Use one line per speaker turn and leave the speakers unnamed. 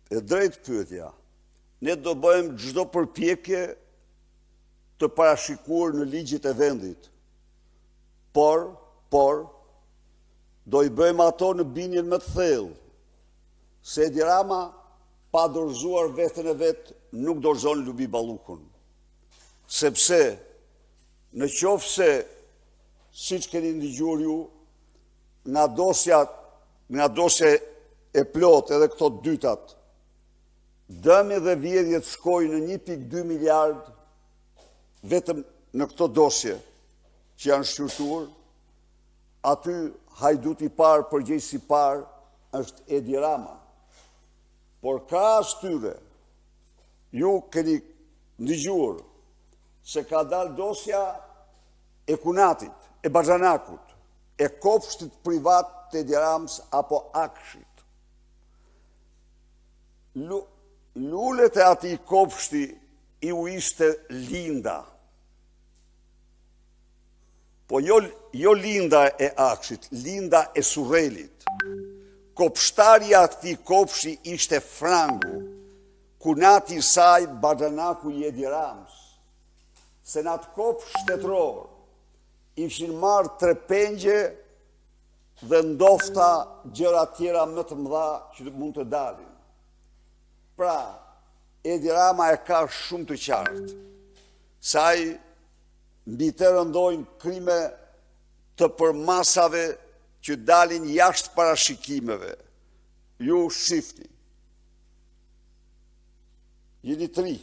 e drejt pyetja. Ne do bëjmë çdo përpjekje të parashikuar në ligjit e vendit. Por, do i bëjmë ato në bindjen më të thellë, se Edi Rama, pa dorëzuar veten e vet, nuk dorëzon Lubi Ballukun. Sepse, në qoftë se, siç keni ndëgjuar ju, nga dosja e plot edhe këto dytat, dëmi dhe vjedhjet shkojnë në 1.2 miliard vetëm në këto dosje që janë shqyrtuar, aty hajduti parë, përgjegjësi parë është Edi Rama. Por krahas tyre, ju keni ndëgjuar se ka dalë dosja e Kunatit, e Baxhanakut, e kopshtit privat të Edi Ramës apo Akshit. Lulet e atij kopshti i u ishte linda. Po jo linda e Akshit, linda e Surrelit. Kopshtarja atij kopshti ishte Frangu, Kunati i saj Baxhanaku i Edi Ramës. Se në atë kopsht shtetëror ishin marrë 3 pengje dhe ndofta gjëra tjera më të mëdha që mund të dalin. Pra, Edi Rama e ka shumë të qartë. Sa ai mbi të rëndojnë krime të përmasave që dalin jashtë parashikimeve. Ju shifni. Jeni 3.